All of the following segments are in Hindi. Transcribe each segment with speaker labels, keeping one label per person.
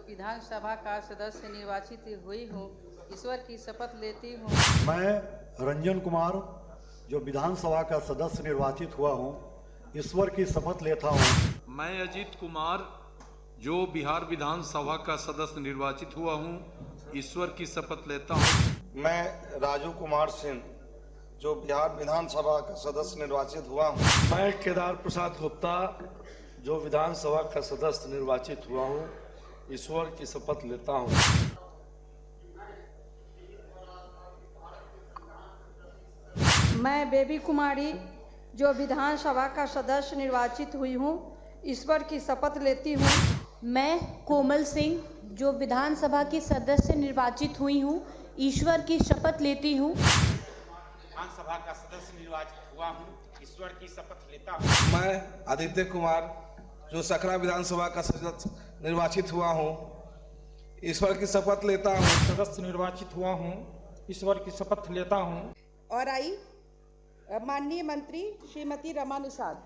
Speaker 1: विधानसभा का सदस्य निर्वाचित हुई हूँ, ईश्वर की शपथ लेती हूँ।
Speaker 2: मैं रंजन कुमार जो विधानसभा का सदस्य निर्वाचित हुआ हूँ, ईश्वर की शपथ लेता हूँ।
Speaker 3: मैं अजीत कुमार जो बिहार विधानसभा का सदस्य निर्वाचित हुआ हूँ, ईश्वर की शपथ लेता हूँ।
Speaker 4: मैं राजू कुमार सिंह जो बिहार विधानसभा का सदस्य निर्वाचित हुआ हूँ।
Speaker 5: मैं केदार प्रसाद गुप्ता जो विधानसभा का सदस्य निर्वाचित हुआ हूँ, ईश्वर की शपथ लेता हूँ।
Speaker 6: मैं बेबी कुमारी जो विधानसभा का सदस्य निर्वाचित हुई हूँ, ईश्वर की शपथ लेती हूँ।
Speaker 7: मैं कोमल सिंह जो विधानसभा की सदस्य निर्वाचित हुई हूँ, ईश्वर की शपथ लेती हूँ।
Speaker 8: विधानसभा का सदस्य निर्वाचित हुआ हूँ, ईश्वर की शपथ लेता हूँ।
Speaker 9: मैं आदित्य कुमार जो सकरा विधानसभा का सदस्य निर्वाचित हुआ हूँ, ईश्वर की शपथ लेता हूँ।
Speaker 10: सदस्य निर्वाचित हुआ हूँ, ईश्वर की शपथ लेता हूँ।
Speaker 6: और आई माननीय मंत्री श्रीमती रमा निषाद।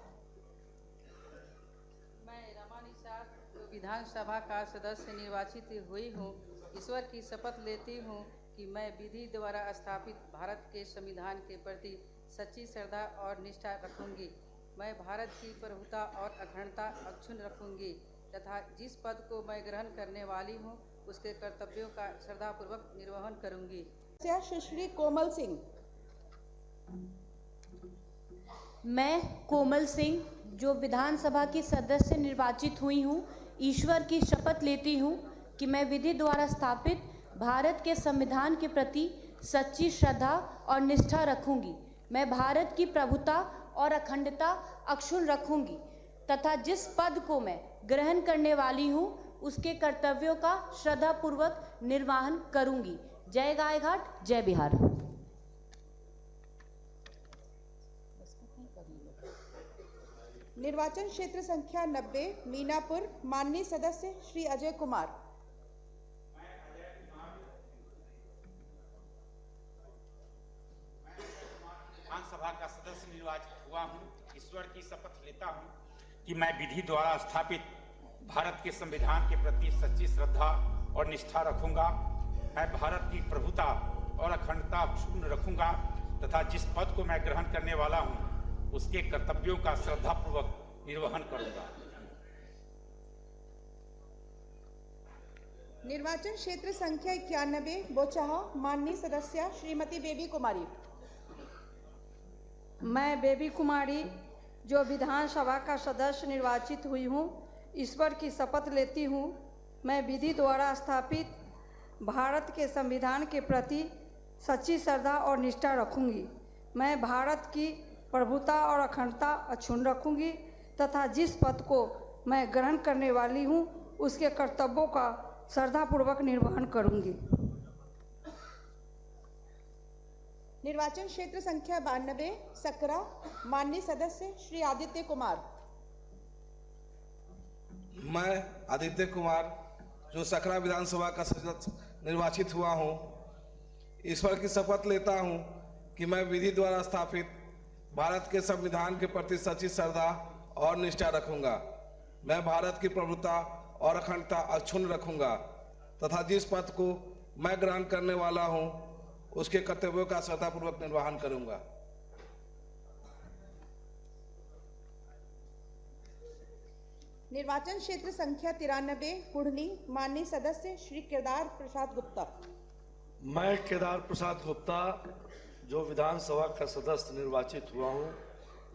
Speaker 1: मैं रमा निषाद जो विधानसभा का सदस्य निर्वाचित हुई हूँ, ईश्वर की शपथ लेती हूँ कि मैं विधि द्वारा स्थापित भारत के संविधान के प्रति सच्ची श्रद्धा और निष्ठा रखूंगी। मैं भारत की प्रभुता और अखंडता अक्षुण्ण रखूंगी तथा जिस पद को मैं ग्रहण करने वाली हूँ, उसके कर्तव्यों का श्रद्धापूर्वक निर्वहन करूंगी।
Speaker 6: सुश्री कोमल सिंह।
Speaker 7: मैं कोमल सिंह जो विधानसभा की सदस्य निर्वाचित हुई हूँ, ईश्वर की शपथ लेती हूँ कि मैं विधि द्वारा स्थापित भारत के संविधान के प्रति सच्ची श्रद्धा और निष्ठा रखूंगी। मैं भारत की प्रभुता और अखंडता अक्षुण्ण रखूंगी तथा जिस पद को मैं ग्रहण करने वाली हूँ, उसके कर्तव्यों का श्रद्धापूर्वक निर्वहन करूंगी। जय गायघाट, जय बिहार।
Speaker 6: निर्वाचन क्षेत्र संख्या 90 मीनापुर, माननीय सदस्य श्री अजय कुमार।
Speaker 8: विधानसभा का सदस्य निर्वाचित हुआ हूँ, ईश्वर की शपथ लेता हूँ कि मैं विधि द्वारा स्थापित भारत के संविधान के प्रति सच्ची श्रद्धा और निष्ठा रखूंगा। मैं भारत की प्रभुता और अखंडता अक्षुण्ण रखूंगा तथा जिस पद को मैं ग्रहण करने वाला हूँ, उसके कर्तव्यों का श्रद्धापूर्वक निर्वहन करूंगा।
Speaker 6: निर्वाचन क्षेत्र संख्या 91 बोचाहा, माननीय सदस्य श्रीमती बेबी कुमारी। मैं बेबी कुमारी जो विधानसभा का सदस्य निर्वाचित हुई हूँ, ईश्वर की शपथ लेती हूँ। मैं विधि द्वारा स्थापित भारत के संविधान के प्रति सच्ची श्रद्धा और निष्ठा रखूंगी। मैं भारत की प्रभुता और अखंडता अक्षुण्ण रखूंगी तथा जिस पद को मैं ग्रहण करने वाली हूँ, उसके कर्तव्यों का श्रद्धापूर्वक निर्वहन करूंगी। निर्वाचन क्षेत्र संख्या 92 सकरा, माननीय सदस्य श्री आदित्य कुमार।
Speaker 9: मैं आदित्य कुमार जो सकरा विधानसभा का सदस्य निर्वाचित हुआ हूँ, ईश्वर की शपथ लेता हूँ कि मैं विधि द्वारा स्थापित भारत के संविधान के प्रति सच्ची श्रद्धा और निष्ठा रखूंगा। मैं भारत की प्रभुता और अखंडता अक्षुण्ण रखूंगा तथा जिस पद को मैं ग्रहण करने वाला हूं, उसके कर्तव्यों का श्रद्धापूर्वक निर्वहन करूंगा।
Speaker 6: निर्वाचन क्षेत्र संख्या 93 कुढ़नी, माननीय सदस्य श्री केदार प्रसाद गुप्ता।
Speaker 5: मैं केदार प्रसाद गुप्ता जो विधानसभा का सदस्य निर्वाचित हुआ हूँ,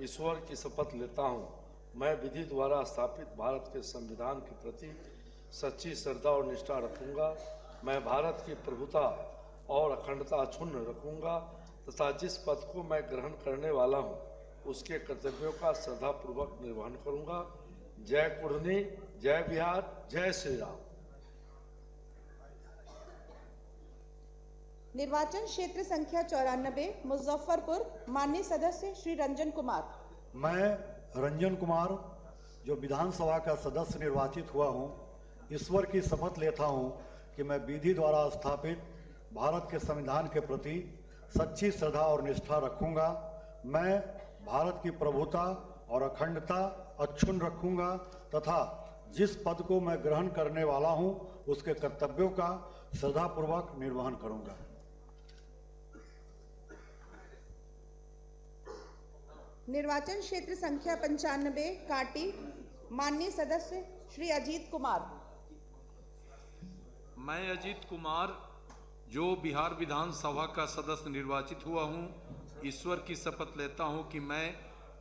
Speaker 5: ईश्वर की शपथ लेता हूँ। मैं विधि द्वारा स्थापित भारत के संविधान के प्रति सच्ची श्रद्धा और निष्ठा रखूंगा। मैं भारत की प्रभुता और अखंडता अक्षुण्ण रखूंगा तथा जिस पद को मैं ग्रहण करने वाला हूँ, उसके कर्तव्यों का श्रद्धापूर्वक निर्वहन करूंगा। जय कुढ़नी, जय बिहार, जय श्री राम।
Speaker 6: निर्वाचन क्षेत्र संख्या 94 मुजफ्फरपुर, माननीय सदस्य श्री रंजन कुमार।
Speaker 2: मैं रंजन कुमार जो विधानसभा का सदस्य निर्वाचित हुआ हूँ, ईश्वर की शपथ लेता हूँ कि मैं विधि द्वारा स्थापित भारत के संविधान के प्रति सच्ची श्रद्धा और निष्ठा रखूंगा। मैं भारत की प्रभुता और अखंडता अक्षुण्ण रखूंगा तथा जिस पद को मैं ग्रहण करने वाला हूं उसके कर्तव्यों का श्रद्धापूर्वक निर्वहन करूंगा।
Speaker 11: निर्वाचन क्षेत्र संख्या 95 काटी, माननीय सदस्य श्री अजीत कुमार।
Speaker 3: मैं अजीत कुमार जो बिहार विधानसभा का सदस्य निर्वाचित हुआ हूं, ईश्वर की शपथ लेता हूं कि मैं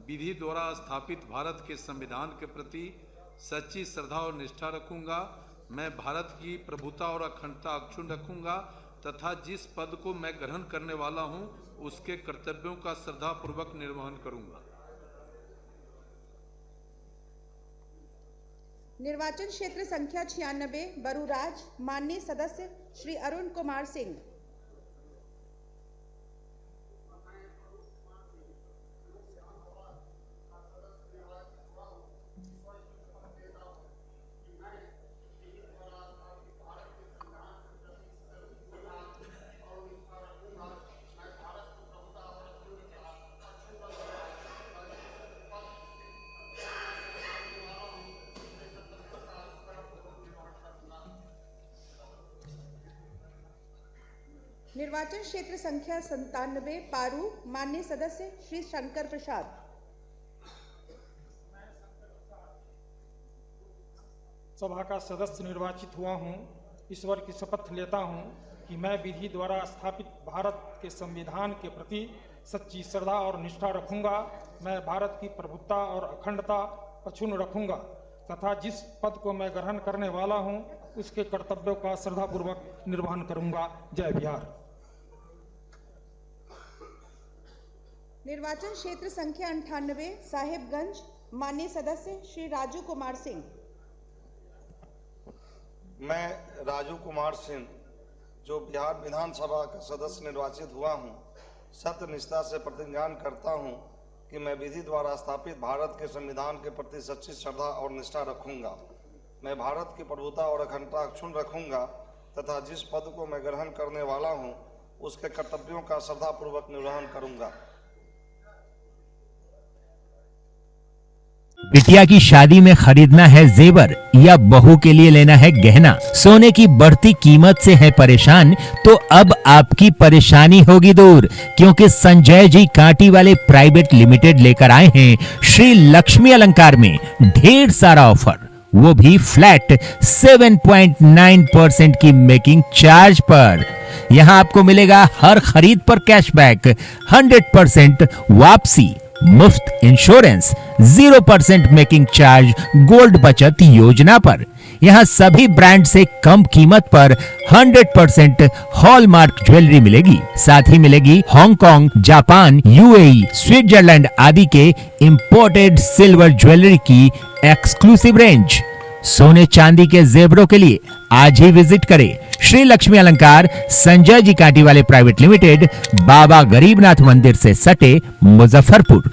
Speaker 3: विधि द्वारा स्थापित भारत के संविधान के प्रति सच्ची श्रद्धा और निष्ठा रखूंगा। मैं भारत की प्रभुता और अखंडता अक्षुण्ण रखूंगा तथा जिस पद को मैं ग्रहण करने वाला हूं उसके कर्तव्यों का श्रद्धापूर्वक निर्वहन करूंगा।
Speaker 11: निर्वाचन क्षेत्र संख्या 96 बरूराज, माननीय सदस्य श्री अरुण कुमार सिंह। निर्वाचन क्षेत्र संख्या 97 पारू, माननीय सदस्य श्री शंकर प्रसाद।
Speaker 10: सभा का सदस्य निर्वाचित हुआ हूं, ईश्वर की शपथ लेता हूं कि मैं विधि द्वारा स्थापित भारत के संविधान के प्रति सच्ची श्रद्धा और निष्ठा रखूंगा। मैं भारत की प्रभुता और अखंडता अक्षुण्ण रखूंगा तथा जिस पद को मैं ग्रहण करने वाला हूं उसके कर्तव्यों का श्रद्धापूर्वक निर्वहन करूंगा। जय बिहार।
Speaker 11: निर्वाचन क्षेत्र संख्या 98 साहिबगंज, माननीय सदस्य श्री राजू कुमार सिंह।
Speaker 4: मैं राजू कुमार सिंह जो बिहार विधानसभा का सदस्य निर्वाचित हुआ हूं, सत्यनिष्ठा से प्रतिज्ञान करता हूं कि मैं विधि द्वारा स्थापित भारत के संविधान के प्रति सच्ची श्रद्धा और निष्ठा रखूंगा। मैं भारत की प्रभुता और अखंडता अक्षुण्ण रखूंगा तथा जिस पद को मैं ग्रहण करने वाला हूं उसके कर्तव्यों का श्रद्धापूर्वक निर्वहन करूंगा।
Speaker 12: बिटिया की शादी में खरीदना है जेवर या बहू के लिए लेना है गहना, सोने की बढ़ती कीमत से है परेशान, तो अब आपकी परेशानी होगी दूर, क्योंकि संजय जी कांटी वाले प्राइवेट लिमिटेड लेकर आए हैं श्री लक्ष्मी अलंकार में ढेर सारा ऑफर, वो भी फ्लैट 7.9% की मेकिंग चार्ज पर। यहाँ आपको मिलेगा हर खरीद पर कैशबैक, 100% वापसी, मुफ्त इंश्योरेंस, 0% मेकिंग चार्ज गोल्ड बचत योजना पर। यहाँ सभी ब्रांड से कम कीमत पर 100% हॉलमार्क ज्वेलरी मिलेगी। साथ ही मिलेगी हांगकांग, जापान, यूएई, स्विट्जरलैंड आदि के इंपोर्टेड सिल्वर ज्वेलरी की एक्सक्लूसिव रेंज। सोने चांदी के जेवरों के लिए आज ही विजिट करें श्री लक्ष्मी अलंकार, संजय जी कांटी वाले प्राइवेट लिमिटेड, बाबा गरीबनाथ मंदिर से सटे, मुजफ्फरपुर।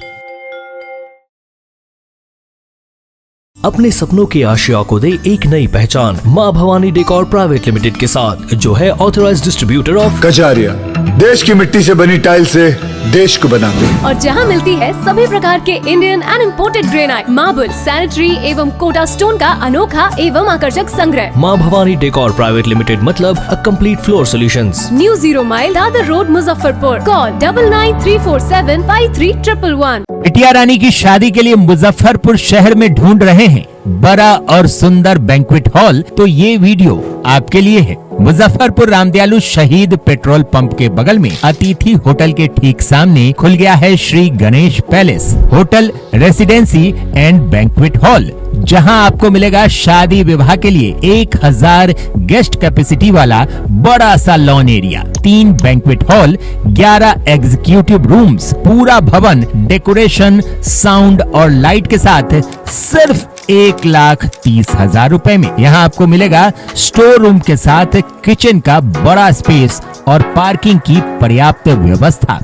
Speaker 13: अपने सपनों की आशिया को दे एक नई पहचान मां भवानी डेकोर प्राइवेट लिमिटेड के साथ, जो है ऑथराइज्ड डिस्ट्रीब्यूटर ऑफ
Speaker 14: कजारिया। देश की मिट्टी से बनी टाइल से देश को बनाते हैं
Speaker 15: और जहां मिलती है सभी प्रकार के Indian and imported granite, marble, sanitary एवं कोटा स्टोन का अनोखा एवं आकर्षक संग्रह।
Speaker 13: मां भवानी डेकोर प्राइवेट लिमिटेड मतलब a complete floor solutions.
Speaker 15: New 0 mile Dadar road, Muzaffarpur. Call 9934753111।
Speaker 12: बिटिया रानी की शादी के लिए मुजफ्फरपुर शहर में ढूंढ रहे हैं बड़ा और सुंदर बैंक्वेट हॉल, तो ये वीडियो आपके लिए है। मुजफ्फरपुर रामदयालु शहीद पेट्रोल पंप के बगल में अतिथि होटल के ठीक सामने खुल गया है Shri Ganesh palace hotel, residency and banquet hall, जहां आपको मिलेगा शादी विवाह के लिए 1000 गेस्ट कैपेसिटी वाला बड़ा सा lawn area, 3 banquet hall, 11 executive rooms, पूरा भवन डेकोरेशन, साउंड और लाइट के साथ सिर्फ 1,30,000 रुपए में। यहाँ आपको मिलेगा स्टोर रूम के साथ किचन का बड़ा स्पेस और पार्किंग की पर्याप्त व्यवस्था।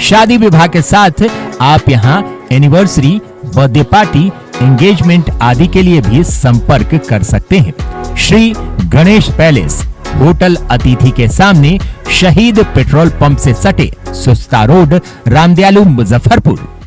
Speaker 12: शादी विवाह के साथ आप यहाँ एनिवर्सरी, बर्थडे पार्टी, एंगेजमेंट आदि के लिए भी संपर्क कर सकते हैं। श्री गणेश पैलेस होटल अतिथि के सामने, शहीद पेट्रोल पंप से सटे, सुस्ता रोड, रामदयालु, मुजफ्फरपुर।